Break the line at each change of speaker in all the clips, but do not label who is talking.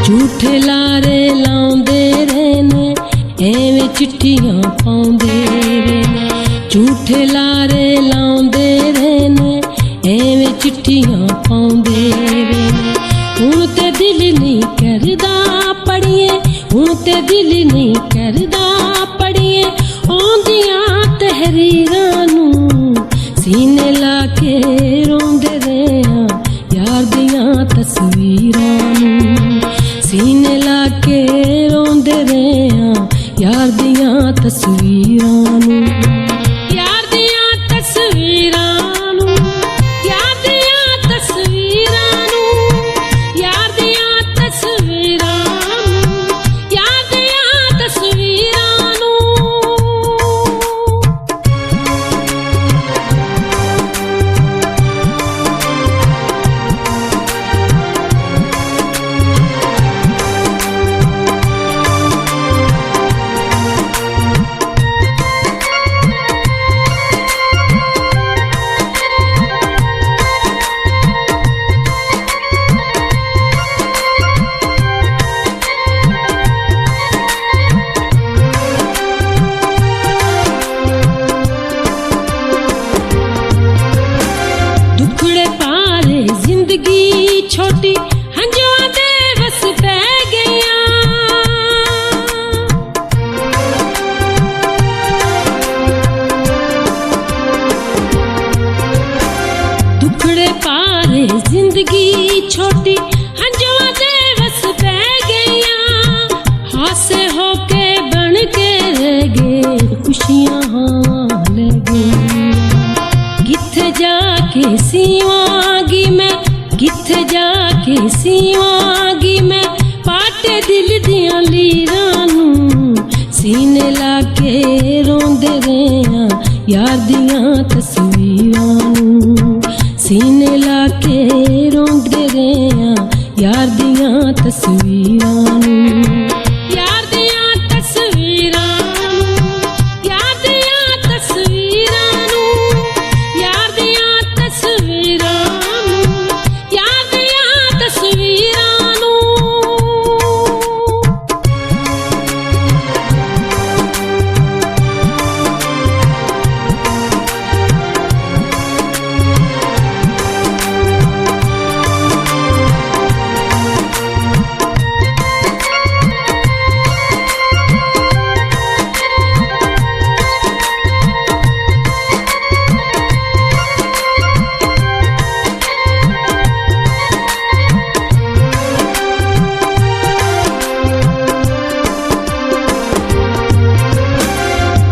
झूठे लारे लाउंदे रहने एवें चिट्ठियां पाउंदे रहने झूठे लारे लाउंदे रहने एवें चिट्ठियां पाउंदे रहने हुण ते दिल नहीं करदा पढ़िए हुण ते दिल नहीं करदा पढ़िए आउंदियां तहरीरां नूं सीने ला के रोंदे रहियां यार दियां तस्वीरां नूं सीने ला के रोंदे रहियां यार दियां तस्वीरां नूं यार दियां तस्वीरां नूं यार दियां तस्वीरां नूं यार दियां तस्वीरां नूं यार दियां तस्वीरां नूं दुखड़े पारे जिंदगी छोटी हंजुआ दे बस पै गईयां दुखड़े पारे जिंदगी छोटी हंजुआ दे बस पै गईयां हासे होके बन के रह गए खुशियां हाँ ले गई किथे जाके सीवांगी मैं किथे जाके सीवांगी मैं पाटे दिल दियां लीरां नूं सीने ला के रोंदे रहियां यार दियां तस्वीरां नूं सीने ला के रोंदे रहियां यार दियां तस्वीरां नूं यार दियां तस्वीरां नूं यार दियां तस्वीरां नूं यार दियां तस्वीरां नूं यार दियां तस्वीरां नूं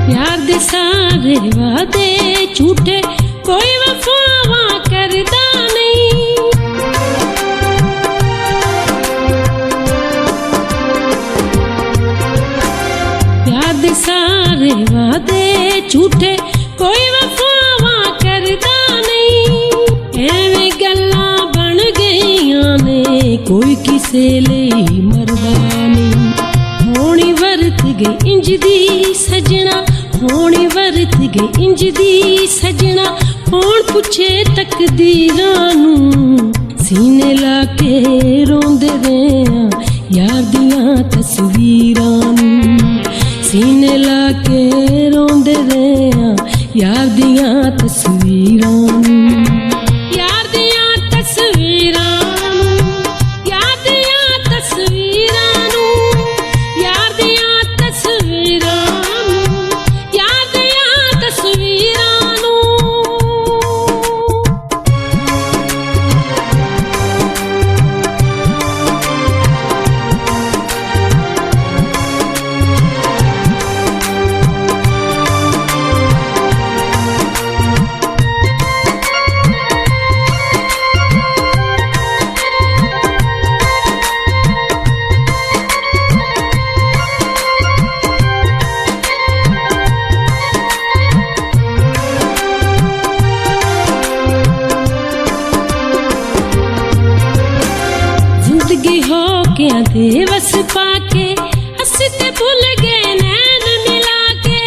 प्यार दे सारे वादे झूठे कोई वफावां करदा नहीं प्यार दे सारे वादे झूठे कोई वफावां करदा नहीं एवें गल्लां बन गईयां ने कोई किसे लेई मरदा नहीं होनी वरत गई इंज दी सजना होनी वरत गई इंज दी सजना कौन पुछे तकदीरां नूं सीने ला के रोंदे रहियां यार दियां तस्वीरां नूं सीने ला के रोंदे रहियां यार दियां तस्वीरां नूं यार दियां तस्वीरां नूं यार दियां तस्वीरां नूं यार दियां तस्वीरां नूं यार दियां तस्वीरां नूं दे वस पाके हंसते भूल गए नैन मिला के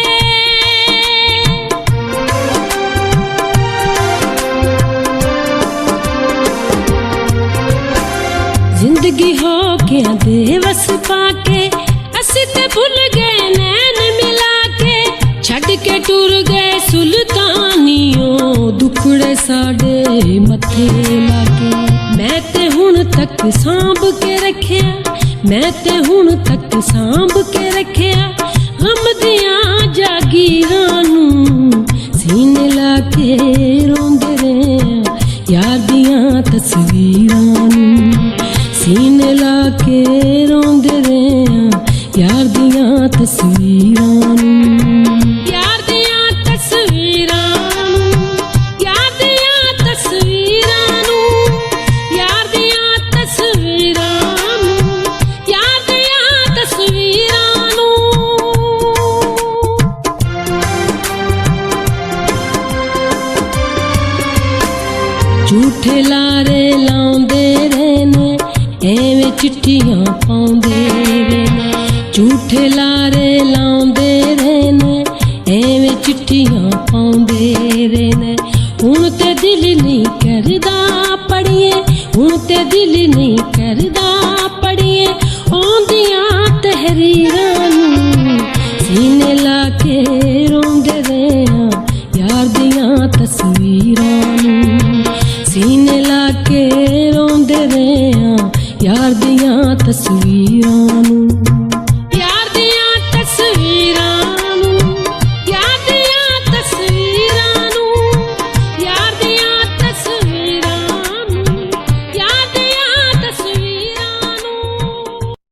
जिंदगी हो ਧੋਖਿਆਂ ਦੇ ਵਸ ਪਾ ਕੇ ਅਸੀਂ ਤੇ ਭੁੱਲ ਗਏ ਨੈਣ ਮਿਲਾ ਕੇ ਛੱਡ ਕੇ ਟੁਰ ਗਏ ਸੁਲਤਾਨੀਓ ਦੁਖੜੇ ਸਾਡੇ ਮੱਥੇ ਲਾਗੇ ਮੈਂ ਤੇ ਹੁਣ ਤੱਕ ਸਾਂਭ ਕੇ ਰੱਖਿਆ ਮੈਂ ਤੇ ਹੁਣ ਤੱਕ ਸਾਂਭ ਕੇ ਰੱਖਿਆ ਗਮ ਦੀਆਂ ਜਾਗੀਰਾਂ ਨੂੰ ਸੀਨੇ ਲਾ ਕੇ ਰੋਂਦੇ ਰਹੇ ਯਾਰ ਦੀਆਂ ਤਸਵੀਰਾਂ ਨੂੰ ਸੀਨੇ ਲਾ ਕੇ ਰੋਂਦੇ ਰਹੇ ਯਾਰ ਦੀਆਂ ਤਸਵੀਰਾਂ ਨੂੰ ਯਾਰ ਦੀਆਂ ਤਸਵੀਰਾਂ ਨੂੰ ਯਾਰ ਦੀਆਂ ਤਸਵੀਰਾਂ ਨੂੰ ਯਾਰ ਦੀਆਂ ਤਸਵੀਰਾਂ ਨੂੰ ਯਾਰ ਦੀਆਂ ਤਸਵੀਰਾਂ ਨੂੰ ਝੂਠੇ ਲਾਰੇ ਲਾਉਂਦੇ ਰਹੇ ਨੇ ਐਵੇਂ ਚਿੱਠੀਆਂ ਪਾਉਂਦੇ ਰਹੇ ਨੇ ਝੂਠੇ ਲਾਰੇ ਲਾਉਂਦੇ ਰਹੇ ਨੇ ਐਵੇਂ ਚਿੱਠੀਆਂ ਪਾਉਂਦੇ ਰਹੇ ਨੇ ਹੁਣ ਤੇ ਦਿਲ ਨਹੀਂ ਕਰਦਾ ਪੜੀਏ ਹੁਣ ਤੇ ਦਿਲ ਨਹੀਂ ਕਰਦਾ ਪੜੀਏ ਆਉਂਦੀਆਂ ਤਹਿਰੀਰਾਂ ਨੂੰ ਸੀਨੇ ਲਾ ਕੇ